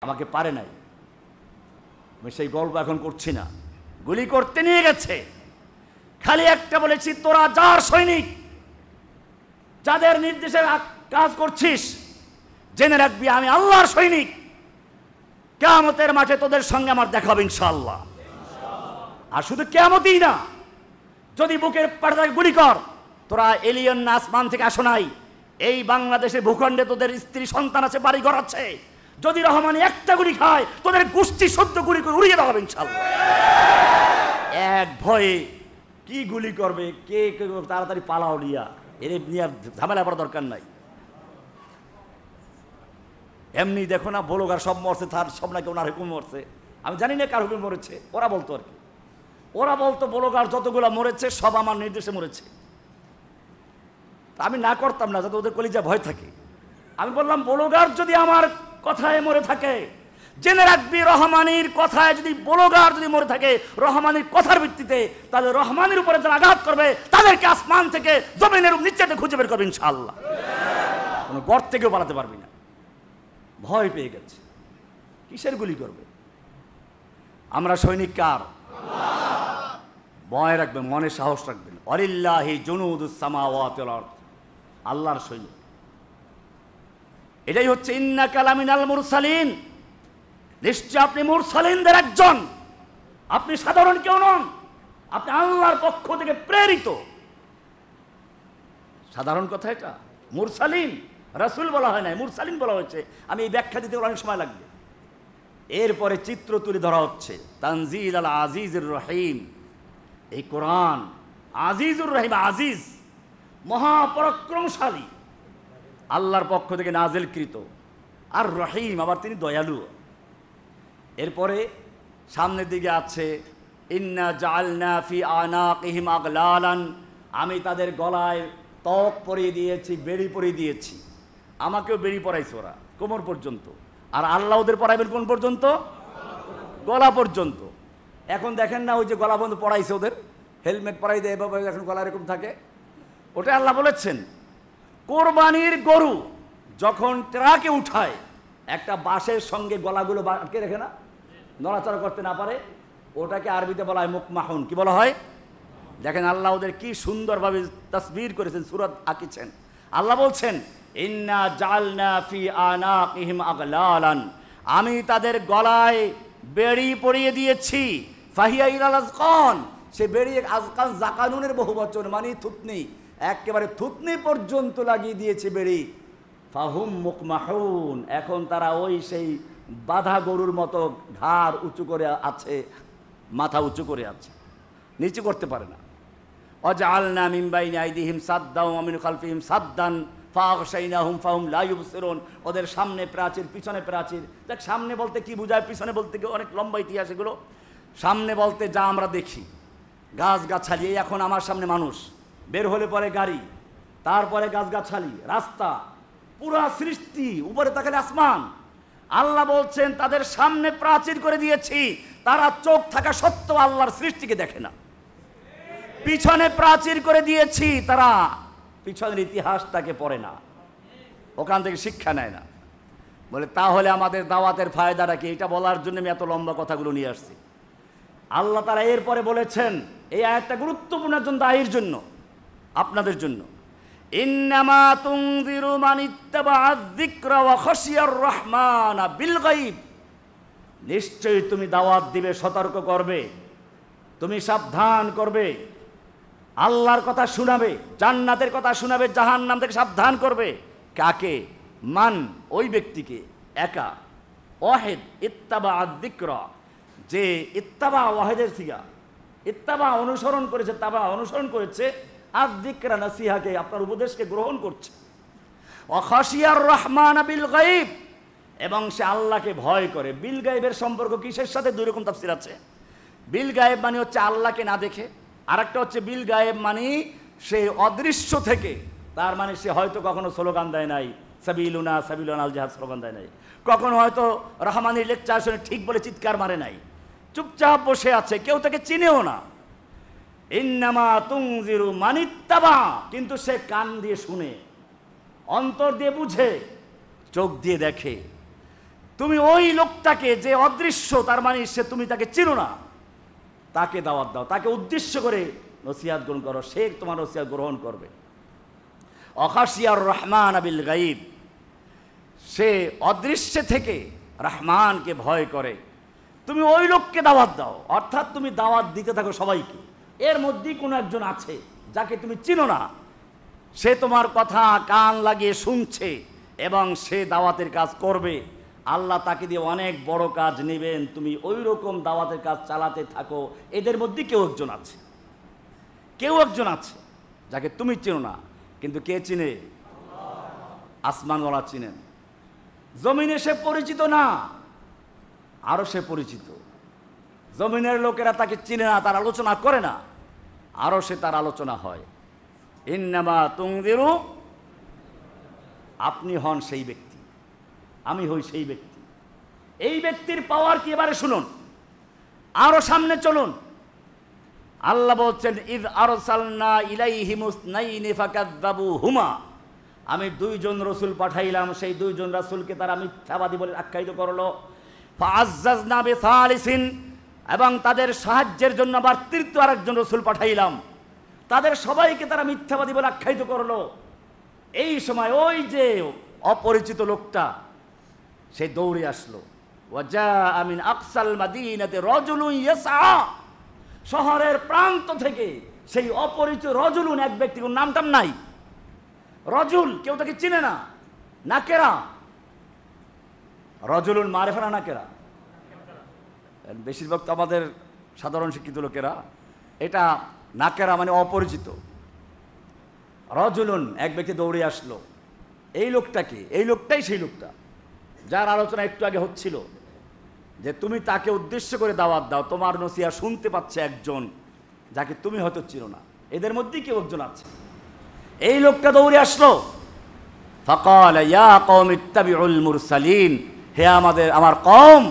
আমাকে পারে নাই, আমি সেই গল্প এখন করছি না। গুলি করতে নিয়ে গেছে, খালি একটা বলেছি, তোরা যার সৈনিক, যাদের নির্দেশে কাজ করছিস, জেনে রাখবি আমি আল্লাহর সৈনিক, কিয়ামতের মাঠে তোদের সঙ্গে আমার দেখা হবে ইনশাআল্লাহ। আর শুধু কিয়ামতই না, যদি বুকের পাড়ায় গুলি কর, তোরা এলিয়ন না আসমান থেকে আসো নাই, এই বাংলাদেশের ভূখণ্ডে তোদের স্ত্রী সন্তান আছে, বাড়ি ঘর আছে, যদি রহমানি একটা গুলি খায় তোদের গোষ্ঠী সদ্য গুলি করে উড়িয়ে দেওয়া হবে ইনশাআল্লাহ। এক ভয়ে কি গুলি করবে, কে তাড়াতাড়ি পালাও লিয়া, এর নিয়ে ঝামেলা করার দরকার নাই। এমনি দেখো না বলোগার সব মরছে, তার সব নাকি ওনার হুকুম মরছে, আমি জানি না কার হুকুম মরেছে, ওরা বলতো আর কি, ওরা বলতো বলোগার যতগুলো মরেছে সব আমার নির্দেশে মরেছে। আমি না করতাম না, যাতে ওদের কলিজা ভয় থাকে। আমি বললাম বলোগার যদি আমার কথায় মরে থাকে, জেনে রাখবি রহমানির কথায় যদি বলোগার যদি মরে থাকে, রহমানির কথার ভিত্তিতে, তাহলে রহমানের উপরে যারা আঘাত করবে তাদেরকে আসমান থেকে জমিনের নিচেতে খুঁজে বের করবে ইনশাআল্লাহ। কোনো গর্ত থেকেও পালাতে পারবি না। ভয় পেয়ে গেছে, কিসের গুলি করবে? আমরা সৈনিক কার? ভয় রাখবেন, মনে সাহস রাখবেন। ওয়ালিল্লাহি জুনুদুস সামাওয়াতি ওয়াল আরদ, আল্লাহর সৈনিক। এটাই হচ্ছে ইন্নাকা লামিনাল মুরসালিন, নিশ্চয় আপনি মুরসালিনদের একজন, আপনি সাধারণ কেউ নন, আপনি আল্লাহর পক্ষ থেকে প্রেরিত। সাধারণ কথা এটা, মুরসালিন রাসূল বলা হয় না, মুরসালিন বলা হয়েছে। আমি এই ব্যাখ্যা দিতে অনেক সময় লাগবে। এরপরে চিত্র তুলে ধরা হচ্ছে তানজিল আল আজিজুর রহিম। এই কোরআন আজিজুর রহিম, আজিজ মহাপরাক্রমশালী, আল্লাহর পক্ষ থেকে নাজিলকৃত, আর রহিম আবার তিনি দয়ালু। এরপরে সামনের দিকে আছে ইন্না জাআলনা ফি আনাকিহিম আগলালান, আমি তাদের গলায় তক পরিয়ে দিয়েছি, বেড়ি পরিয়ে দিয়েছি। আমাকেও বেড়ি পরাইছে ওরা কোমর পর্যন্ত, আর আল্লাহ ওদের পরাইবেন কোন পর্যন্ত? গলা পর্যন্ত। এখন দেখেন না ওই যে গলা বন্ধ পড়াইছে, ওদের হেলমেট পরাই দেয় এভাবে, এখন গলা এরকম থাকে, ওটা আল্লাহ বলেছেন। কোরবানির গরু যখন ট্রাকে উঠায়, একটা বাঁশের সঙ্গে গলাগুলো আটকে রেখে না, নড়াচড়া করতে না পারে, ওটাকে আরবিতে বলা হয় মুকমাহুন। কি বলা হয়? দেখেন আল্লাহ ওদের কি সুন্দরভাবে তাসবির করেছেন, সূরা আঁকিছেন। আল্লাহ বলছেন ইন্না জাআলনা ফি আনাকিহিম আগলালান, আমি তাদের গলায় বেড়ি পরিয়ে দিয়েছি। ফাহিয়া ইলাল আযকান, সে বেড়ি আযকান জাকানুনের বহুবচন, মানে থুতনি, একেবারে থুতনি পর্যন্ত লাগিয়ে দিয়েছে বেড়ি। ফাহুম মুকমাহুন, এখন তারা ওই সেই বাঁধা গরুর মতো ঘাড় উঁচু করে আছে, মাথা উঁচু করে আছে, নিচু করতে পারে না। ওয়াজআলনা মিন বাইনি আইদিহিম সাদ্দান ওয়া মিন খালফিহিম সাদ্দান ফাগশাইনাহুম ফাহুম লা ইউবসিরুন, ওদের সামনে প্রাচীর, পিছনে প্রাচীর। দেখ সামনে বলতে কি বোঝায়, পিছনে বলতে কি অনেক লম্বা ইতিহাস এগুলো। সামনে বলতে যা আমরা দেখি, গাছগাছালি, এখন আমার সামনে মানুষ, বের হলে পরে গাড়ি, তারপরে গাছগাছালি, রাস্তা, পুরা সৃষ্টি, উপরে তাকালে আসমান। আল্লাহ বলছেন তাদের সামনে প্রাচীর করে দিয়েছি, তারা চোখ থাকা সত্ত্বেও আল্লাহর সৃষ্টিকে দেখে না। পিছনে প্রাচীর করে দিয়েছি, তারা পিছনের ইতিহাসটাকে পড়ে না, ওখান থেকে শিক্ষা নেয় না। বলে তাহলে আমাদের দাওয়াতের ফায়দাটা কি? এটা বলার জন্য আমি এত লম্বা কথাগুলো নিয়ে আসছি। আল্লাহ তাআলা এরপরে বলেছেন, এই আয়াতটা গুরুত্বপূর্ণ একজন দায়ীর জন্য, আপনাদের জন্য, ইন্নামা তুনজিরু মান ইত্তাবাআয যিকরা ওয়া খাশিয়ার রহমান বিল গায়ব, নিশ্চয়ই তুমি দাওয়াত দিবে, সতর্ক করবে, তুমি সাবধান করবে, আল্লাহর কথা শোনাবে, জান্নাতের কথা শোনাবে, জাহান্নাম থেকে সাবধান করবে। কাকে? মান, ওই ব্যক্তিকে, একা, ওয়াহিদ, ইত্তাবাআয যিকরা, যে ইত্তাবা ওয়াহিদের সিগা, ইত্তাবা অনুসরণ করেছে, তাবা অনুসরণ করেছে, আয যিকরা নসিহাকে, আপনার উপদেশকে গ্রহণ করছে। ওয়া খাশিয়ার রহমান বিল গায়ব, এবং সে আল্লাহকে ভয় করে। বিল গায়বের সম্পর্ক কিসের সাথে? দুই রকম তাফসীর আছে। বিল গায়েব মানে হচ্ছে আল্লাহকে না দেখে, আর একটা হচ্ছে বিল গায়েব মানে সে অদৃশ্য থেকে, তার মানে সে হয়তো কখনো স্লোগান দেয় নাই, সাবিলুনা সাবিলুনা আল জিহাদ স্লোগান দেয় নাই, কখনো হয়তো রহমানের লেকচার শুনে ঠিক বলে চিৎকার মারে নাই, চুপচাপ বসে আছে, কেউ তাকে চিনেও না। ইন্নামা তুনজিরু মান ইত্তাবা, কিন্তু সে কান দিয়ে শুনে, অন্তর দিয়ে বুঝে, চোখ দিয়ে দেখে, তুমি ওই লোকটাকে যে অদৃশ্য, তার মানে সে তুমি তাকে চিনো না, তাকে দাওয়াত দাও, তাকে উদ্দেশ্য করে নসিহত গ্রহণ করো, সে তোমার নসিহত গ্রহণ করবে। অখাশিয়ার রহমান বিল গাইব, সে অদৃশ্য থেকে রহমানকে ভয় করে, তুমি ওই লোককে দাওয়াত দাও। অর্থাৎ তুমি দাওয়াত দিতে থাকো সবাইকে, এর মধ্যেই কোনো একজন আছে যাকে তুমি চিনো না, সে তোমার কথা কান লাগিয়ে শুনছে এবং সে দাওয়াতের কাজ করবে, আল্লাহ তাকে দিয়ে অনেক বড় কাজ নেবেন। তুমি ওই রকম দাওয়াতের কাজ চালাতে থাকো। এদের মধ্যে কেউ একজন আছে, কেউ একজন আছে যাকে তুমি চিনো না, কিন্তু কে চিনে? আসমানওয়ালা চিনেন। জমিনে সে পরিচিত না, আরো সে পরিচিত। জমিনের লোকেরা তাকে চিনে না, তার আলোচনা করে না, আরো সে তার আলোচনা হয়। ইন্নামা তুনজিরু, আপনি হন সেই ব্যক্তি, আমি হই সেই ব্যক্তি। এই ব্যক্তির পাওয়ার কি এবারে শুনুন, আরো সামনে চলুন। আল্লাহ বলছেন ইয আরসালনা ইলাইহিম ইসনাইনি ফাকাযযাবুহুমা, আমি দুইজন রসুল পাঠাইলাম, সেই দুইজন রাসূলকে তারা মিথ্যাবাদী বলে আখ্যায়িত করলো। ফাআজ্জাজনা বিসালিসিন, এবং তাদের সাহায্যের জন্য আবার তৃতীয় আরেকজন রসুল পাঠাইলাম, তাদের সবাইকে তারা মিথ্যাবাদী বলে আখ্যায়িত করলো। এই সময় ওই যে অপরিচিত লোকটা সে দৌড়ে আসলো। ওয়াজাআ মিন আকসাল মাদিনাতি রাজুলুন ইয়াসআ, শহরের প্রান্ত থেকে সেই অপরিচিত রজুলুন, এক ব্যক্তি, কোন নামটাম নাই, রজুল, কেউ তাকে চিনে না, নাকেরা। রজুলুন মারিফা না নাকেরা? বেশিরভাগ তো আমাদের সাধারণ শিক্ষিত লোকেরা এটা নাকেরা মানে অপরিচিত। রজুলুন, এক ব্যক্তি দৌড়ে আসলো। এই লোকটাকে, এই লোকটাই সেই লোকটা যার আলোচনা একটু আগে হচ্ছিল, যে তুমি তাকে উদ্দেশ্য করে দাওয়াত দাও, তোমার নসিহত শুনতে পাচ্ছে একজন যাকে তুমি হয়তো চিনো না। এদের মধ্যেই কেউ একজন আছে। এই লোকটা দৌড়ে আসলো। ফাকালা ইয়া কওমি ইত্তাবিউল মুরসালিন, হে আমার কওম,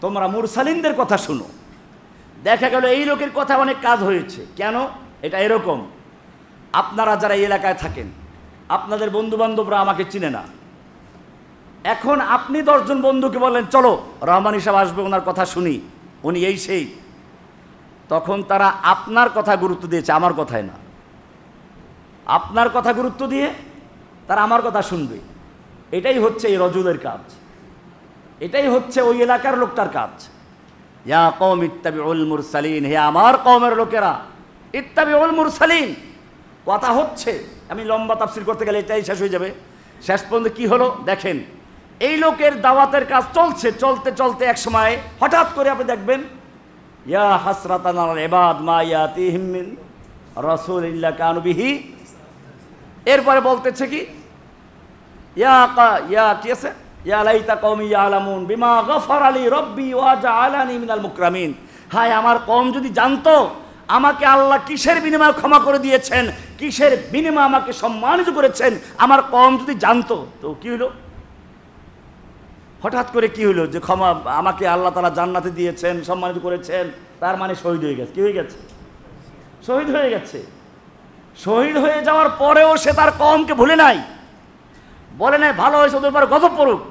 তোমরা মুরসালিনদের কথা শুনো। দেখা গেল এই লোকের কথা অনেক কাজ হয়েছে। কেন? এটা এরকম, আপনারা যারা এই এলাকায় থাকেন, আপনাদের বন্ধু বান্ধবরা আমাকে চিনে না। এখন আপনি 10 জন বন্ধুকে বললেন চলো রহমানী সাহেব আসবে, ওনার কথা শুনি, উনি এই সেই, তখন তারা আপনার কথা গুরুত্ব দিয়েছে, আমার কথায় না। আপনার কথা গুরুত্ব দিয়ে তারা আমার কথা শুনবে। এটাই হচ্ছে এই রজুলের কাজ, এটাই হচ্ছে ওই এলাকার লোকটার কাজ। ইয়া কওম ইত্তাবিউল মুরসালিন, হে আমার কওমের লোকেরা, ইত্তাবিউল মুরসালিন। কথা হচ্ছে, আমি লম্বা তাফসীর করতে গেলে এটাই শেষ হয়ে যাবে। শেষ পর্যন্ত কি হলো দেখেন, এই লোকের দাওয়াতের কাজ চলছে, চলতে চলতে এক সময় হঠাৎ করে আপনি দেখবেন, ইয়া হাসরাতান আলাল ইবাদ মা ইয়াতিহিম মিন রাসূলিল্লাহ কানু বিহি, এরপরে বলতেছে কি, ইয়া কি আছে, ইয়া লাইতা কওমি ইয়ালামুন বিমা গফারা লি রব্বি ওয়া জাআলানি মিনাল মুকরামিন। হায় আমার কওম যদি জানতো আমাকে আল্লাহ কিসের বিনিময়ে ক্ষমা করে দিয়েছেন, কিসের বিনিময়ে আমাকে সম্মানিত করেছেন, আমার কওম যদি জানতো। তো কি হলো, হঠাৎ করে কি হলো যে ক্ষমা, আমাকে আল্লাহ তাআলা জান্নাতে দিয়েছেন, সম্মানিত করেছেন, তার মানে শহীদ হয়ে গেছে। কি হয়ে গেছে? শহীদ হয়ে গেছে। শহীদ হয়ে যাওয়ার পরেও সে তার কওমকে ভুলে নাই, বলে নাই ভালো হয়েছে ওদের পরে গজব পড়ুক,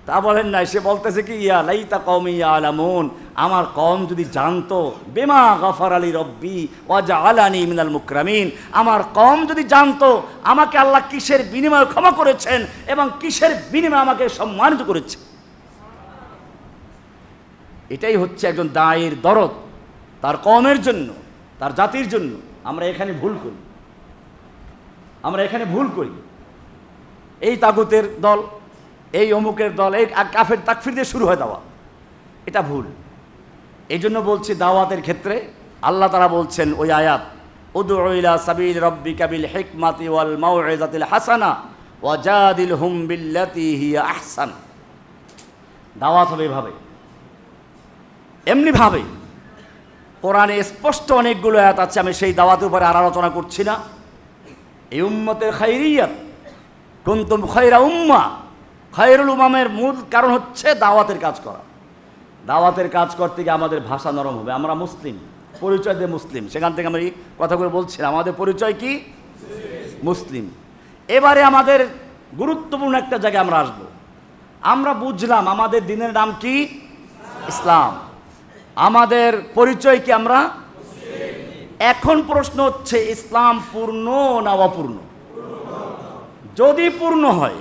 তা বলেন নাই। সে বলতেছে কি, ইয়া লাইতা কওমি ইয়ালামুন, আমার কওম যদি জানতো, বিমা গফারা লি রব্বি ওয়া জাআলানি মিনাল মুকরামিন, আমার কওম যদি জানতো আমাকে আল্লাহ কিসের বিনিময়ে ক্ষমা করেছেন এবং কিসের বিনিময়ে আমাকে সম্মানিত করেছেন। এটাই হচ্ছে একজন দায়ের দরদ তার কওমের জন্য, তার জাতির জন্য। আমরা এখানে ভুল করি, আমরা এখানে ভুল করি। এই তাগুতের দল, এই অমুকের দল, এই কাফের তাকফির দিয়ে শুরু হয় দাওয়াত, এটা ভুল। এই জন্য বলছি দাওয়াতের ক্ষেত্রে আল্লাহ তাআলা বলছেন ওই আয়াত, উদউ ইলা সাবিল রাব্বিকা বিল হিকমাতি ওয়াল মাউইযাতিল হাসানা ওয়াজাদিলহুম বিল্লাতী হিয়া আহসান। দাওয়াত হবে এভাবে, এমনিভাবে। কোরআনে স্পষ্ট অনেকগুলো আয়াত আছে, আমি সেই দাওয়াতের উপরে আর আলোচনা করছি না। এই উম্মতের খায়রিয়াত, কুনতুম খায়রা উম্মাহ, খায়রুল উমামের মূল কারণ হচ্ছে দাওয়াতের কাজ করা। দাওয়াতের কাজ করতে গিয়ে আমাদের ভাষা নরম হবে। আমরা মুসলিম, পরিচয় দিয়ে মুসলিম, সেখান থেকে আমি কথাগুলো বলছিলাম, আমাদের পরিচয় কি? মুসলিম। এবারে আমাদের গুরুত্বপূর্ণ একটা জায়গায় আমরা আসবো। আমরা বুঝলাম আমাদের দিনের নাম কি? ইসলাম। আমাদের পরিচয় কি? আমরা। এখন প্রশ্ন হচ্ছে ইসলাম পূর্ণ না অপূর্ণ? যদি পূর্ণ হয়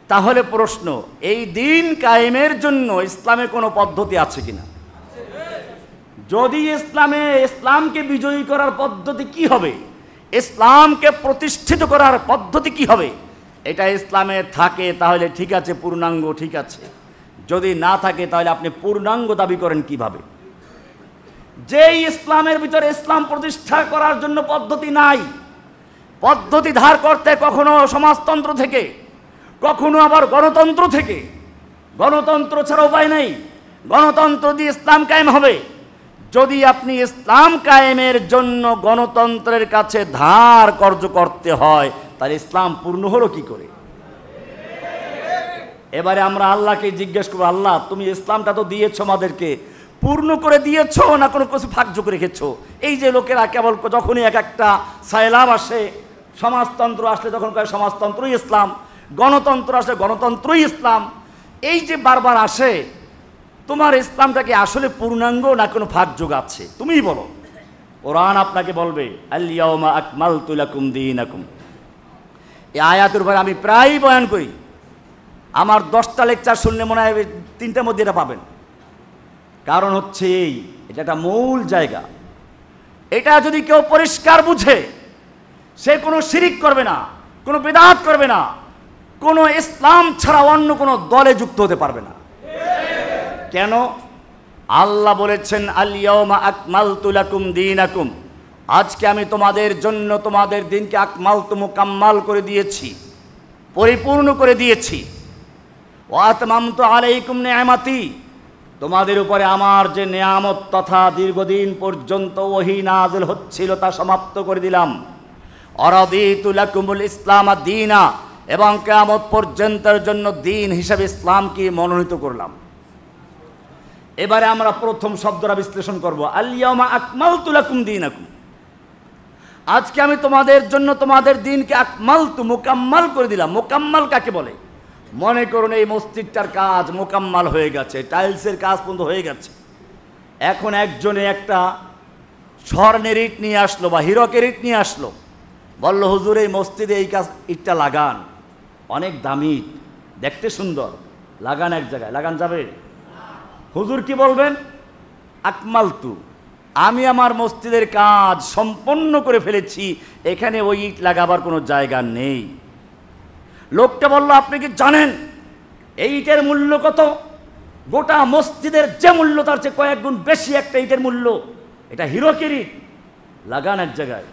তাহলে প্রশ্ন, এই দিন কায়েমের জন্য ইসলামে কোনো পদ্ধতি আছে কিনা? যদি ইসলামকে বিজয়ী করার পদ্ধতি কি হবে, ইসলামকে প্রতিষ্ঠিত করার পদ্ধতি কি হবে, এটা ইসলামে থাকে তাহলে ঠিক আছে, পূর্ণাঙ্গ ঠিক আছে। যদি না থাকে তাহলে আপনি পূর্ণাঙ্গ দাবি করেন কিভাবে? যেই ইসলামের ভিতরে ইসলাম প্রতিষ্ঠা করার জন্য পদ্ধতি নাই, পদ্ধতি ধার করতে কখনো সমাজতন্ত্র থেকে, কখনো আবার গণতন্ত্র থেকে। গণতন্ত্র ছাড়া উপায় নেই, গণতন্ত্র দিয়ে ইসলাম কায়েম হবে। যদি আপনি ইসলাম কায়েমের জন্য গণতন্ত্রের কাছে ধার কর্জ করতে হয় তাহলে ইসলাম পূর্ণ হলো কি করে? এবারে আমরা আল্লাহকে জিজ্ঞেস করবো, আল্লাহ তুমি ইসলামটা তো দিয়েছো আমাদেরকে, পূর্ণ করে দিয়েছো না কোনো কিছু ফাঁকযোগ রেখেছো? এই যে লোকেরা কেবল যখনই এক একটা সায়লাভ আসে, সমাজতন্ত্র আসলে তখন কয় সমাজতন্ত্রই ইসলাম, গণতন্ত্র আসলে গণতন্ত্রই ইসলাম, এই যে বারবার আসে, তোমার ইসলামটা কি আসলে পূর্ণাঙ্গ না কোনো ফাঁকযোগ আছে? তুমিই বলো। কোরআন আপনাকে বলবে আল-ইয়াওমা আকমালতু লাকুম দীনাকুম। এই আয়াতের উপরে আমি প্রায়ই বয়ান করি। আমার 10টা লেকচার শুনলে মনে হয় 3টার মধ্যে এটা পাবেন। কারণ হচ্ছে এটা একটা মূল জায়গা। এটা যদি কেউ পরিষ্কার বুঝে, সে কোনো শিরিক করবে না, কোনো বিদআত করবে না, কোনো ইসলাম ছাড়া অন্য কোনো দলে যুক্ত হতে পারবে না। কেন? আল্লাহ বলেছেন আল-ইয়াওমা আকমালতু লাকুম দীনাকুম, আজকে আমি তোমাদের জন্য তোমাদের দিনকে আকমালতু মুকাম্মাল করে দিয়েছি, পরিপূর্ণ করে দিয়েছি। ওয়া আতমামতু আলাইকুম নি'মাতি, তোমাদের উপরে আমার যে নিয়ামত তথা দীর্ঘদিন পর্যন্ত ওহী নাযিল হচ্ছিল তা সমাপ্ত করে দিলাম। অরাদিতু লাকুমুল ইসলাম দীনা, এবং কিয়ামত পর্যন্তের জন্য দিন হিসাবে ইসলামকে মনোনীত করলাম। এবারে আমরা প্রথম শব্দটা বিশ্লেষণ করব, আল-ইয়াওমা আকমালতু লাকুম দীনাকুম, আজকে আমি তোমাদের জন্য তোমাদের দিনকে আকমালতু মুকাম্মাল করে দিলাম। মুকাম্মাল কাকে বলে? মনে করুন এই মসজিদটার কাজ মোকাম্মাল হয়ে গেছে, টাইলসের কাজ পর্যন্ত হয়ে গেছে। এখন একজনে একটা স্বর্ণের ইট নিয়ে আসলো বা হীরকের ইট নিয়ে আসলো, বলল হুজুর এই মসজিদে এই কাজ ইটটা লাগান, অনেক দামি, দেখতে সুন্দর, লাগান এক জায়গায়, লাগান যাবে? হুজুর কি বলবেন? আকমালতু, আমি আমার মসজিদের কাজ সম্পন্ন করে ফেলেছি, এখানে ওই ইট লাগাবার কোনো জায়গা নেই। লোকটা বলল আপনি কি জানেন এই ইটের মূল্য কত? গোটা মসজিদের যে মূল্য তার চেয়ে কয়েক গুণ বেশি একটা ইটের মূল্য। এটা হীরকের ইট, লাগান এক জায়গায়।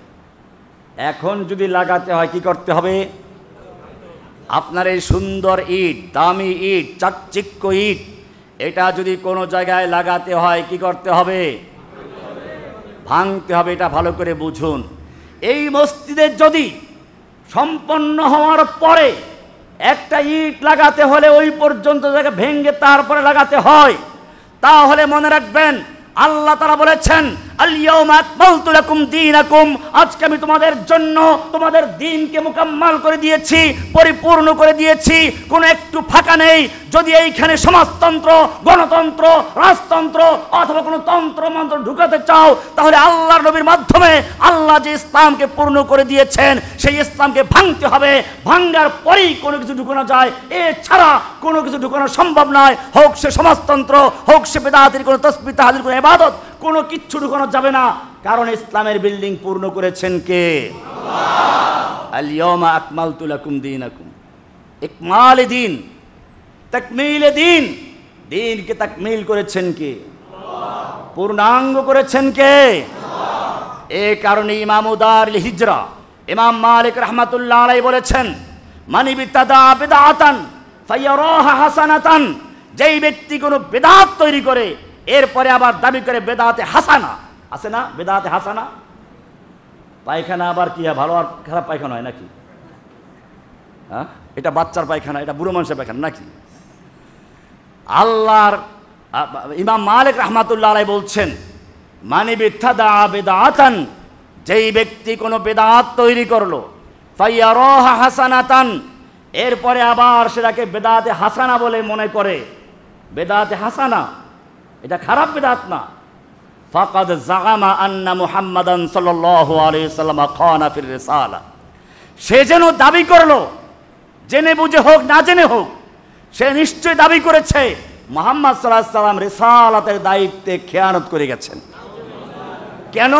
এখন যদি লাগাতে হয় কি করতে হবে? আপনার এই সুন্দর ইট, দামি ইট, চাকচিক্য ইট, এটা যদি কোনো জায়গায় লাগাতে হয় কি করতে হবে? ভাঙতে হবে। এটা ভালো করে বুঝুন। এই মসজিদের যদি সম্পন্ন হওয়ার পরে একটা ইট লাগাতে হলে ওই পর্যন্ত জায়গা ভেঙে তারপরে লাগাতে হয়, তাহলে মনে রাখবেন আল্লাহ তাআলা বলেছেন আল-ইয়াওমা আকমালতু লাকুম দীনাকুম, আজকে আমি তোমাদের জন্য তোমাদের দিনকে মুকাম্মাল করে দিয়েছি, পরিপূর্ণ করে দিয়েছি, কোনো একটু ফাঁকা নেই। যদি এইখানে সমাজতন্ত্র, গণতন্ত্র, রাজতন্ত্র অথবা কোনো তন্ত্র মন্ত্র ঢুকাতে চাও, তাহলে আল্লাহর নবীর মাধ্যমে আল্লাহ যে ইসলামকে পূর্ণ করে দিয়েছেন সেই ইসলামকে ভাঙতে হবে। ভাঙার পরেই কোনো কিছু ঢুকানো যায়, এছাড়া কোনো কিছু ঢুকানো সম্ভব নয়। হোক সে সমাজতন্ত্র, হোক সে বেদাতের কোনো তাসবিহ তাহলিল কোনো ইবাদত, কোনো কিচ্ছু ঢুকানো যাবে না। কারণ ইসলামের বিল্ডিং পূর্ণ করেছেন কে? আল্লাহ। আল-ইয়াওমা আকমালতু লাকুম দীনাকুম, ইকমাল দিন, তাকমিল দিন, দিনকে তাকমিল করেছেন কে? আল্লাহ। পূর্ণাঙ্গ করেছেন কে? আল্লাহ। এই কারণে ইমাম দারুল হিজরা ইমাম মালিক রাহমাতুল্লাহ আলাইহি বলেছেন মানি বিতাদা বিদআতান ফায়ারাহা হাসানাতান, যেই ব্যক্তি কোনো বিদআত তৈরি করে এরপরে আবার দাবি করে বেদাতে হাসানা, আছে না বেদাতে হাসানা? পায়খানা আবার কি ভালো আর খারাপ পায়খানা হয় নাকি? হ্যাঁ, এটা বাচ্চার পায়খানা, এটা বুড়ো মানুষের পায়খানা নাকি? আল্লাহর ইমাম মালিক রাহমাতুল্লাহ আলাইহি বলছেন মানি বিতাদা বিদআতান, যেই ব্যক্তি কোনো বেদাত তৈরি করলো, ফায়ারাহা হাসানাতান, এরপরে আবার সেটাকে বেদাতে হাসানা বলে মনে করে। বেদাতে হাসানা এটা খারাপ বেদাত না। ফাকাদ জাগামা আন্না মুহাম্মাদান সাল্লাল্লাহু আলাইহি ওয়াসাল্লাম খানা ফির রিসালা, সে যেন দাবি করলো, জেনে বুঝে হোক না জেনে হোক, সে নিশ্চয় দাবি করেছে মুহাম্মদ সাল্লাল্লাহু আলাইহি ওয়াসাল্লাম রিসালাতের দায়িত্বে খেয়ানত করে গেছেন। কেন?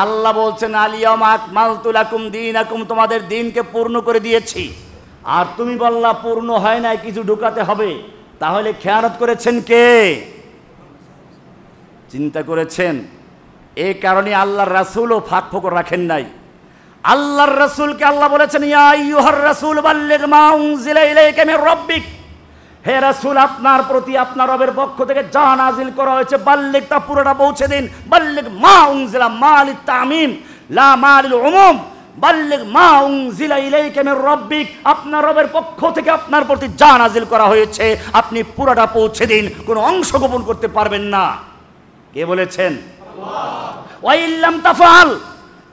আল্লাহ বলছেন আলিয়াউমা আকমালতু লাকুম দীনাকুম, তোমাদের দিনকে পূর্ণ করে দিয়েছি। আর তুমি বললা পূর্ণ হয় নাই, কিছু ঢুকাতে হবে। তাহলে খেয়ানত করেছেন কে? চিন্তা করেছেন? এই কারণে আল্লাহর রাসূলও ফাঁক ফোকর রাখেন নাই। আল্লাহর রাসূলকে আল্লাহ বলেছেন ইয়া আইয়ুহার রাসূল বাল্লিগ মা উনজিলা ইলাইকা মির রাব্বিক, হে রাসূল আপনার প্রতি আপনার রবের পক্ষ থেকে যা নাজিল করা হয়েছে বাল্লিগ, তা পুরোটা পৌঁছে দিন। বাল্লিগ মা উনজিলা, মা লিত তামিম লা মা লিল উমুম, বাল্লিগ মা উনজিলা ইলাইকা মির রাব্বিক, আপনার রবের পক্ষ থেকে আপনার প্রতি যা নাজিল করা হয়েছে আপনি পুরোটা পৌঁছে দিন, কোনো অংশ গোপন করতে পারবেন না। কে বলেছেন? আল্লাহ। ওয়া ইল্লাম তাফআল,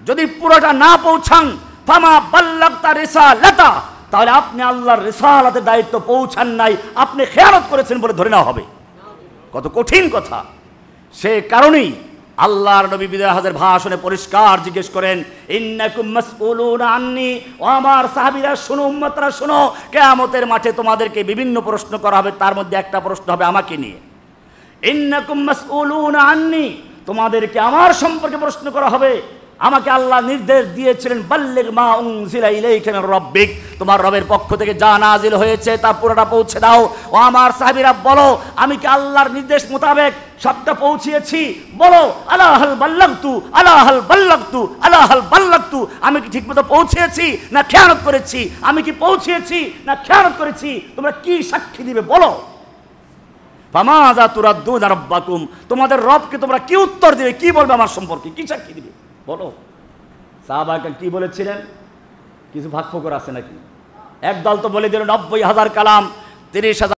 যদি পুরোটা না পৌঁছান, ফামা বাল্লাগতা রিসালাতা, তাহলে আপনি আল্লাহর রিসালাতের দায়িত্ব পৌঁছান নাই, আপনি খেয়ানত করেছেন বলে ধরে নেওয়া হবে। কত কঠিন কথা! সে কারণেই আল্লাহর নবী বিদায় হাজের ভাষণে পরিষ্কার জিজ্ঞেস করেন ইন্নাকুম মাসউলুনা আন্নি, ও আমার সাহাবীরা শোনো, উম্মতরা শোনো, কিয়ামতের মাঠে তোমাদেরকে বিভিন্ন প্রশ্ন করা হবে, তার মধ্যে একটা প্রশ্ন হবে আমাকে নিয়ে। ইন্নাকুম মাসউলুনা আন্নি, তোমাদেরকে আমার সম্পর্কে প্রশ্ন করা হবে। আমাকে আল্লাহ নির্দেশ দিয়েছিলেন বাল্লিগ মা উনজিলা ইলাইকা মির রাব্বিক, তোমার রবের পক্ষ থেকে যা নাজিল হয়েছে তা পুরোটা পৌঁছে দাও। ও আমার সাহাবীরা বলো, আমি কি আল্লাহর নির্দেশ মোতাবেক সবটা পৌঁছিয়েছি? বলো আলা হাল বাল্লাগতু, আলা হাল বাল্লাগতু, আলা হাল বাল্লাগতু, আমি কি ঠিকমতো পৌঁছেছি না খেয়ানত করেছি? আমি কি পৌঁছেছি না খেয়ানত করেছি? তোমরা কি সাক্ষী দিবে বলো। ফামাযা তুরাদ্দুনা রাব্বাকুম, তোমাদের রবকে তোমরা কি উত্তর দিবে, কি বলবে আমার সম্পর্কে, কি সাক্ষী দিবে বলো। সাহাবাকে কি বলেছিলেন? কিছু ভাগ ফোকর আছে নাকি? একদল তো বলে দিল 90,000 কালাম, 30,000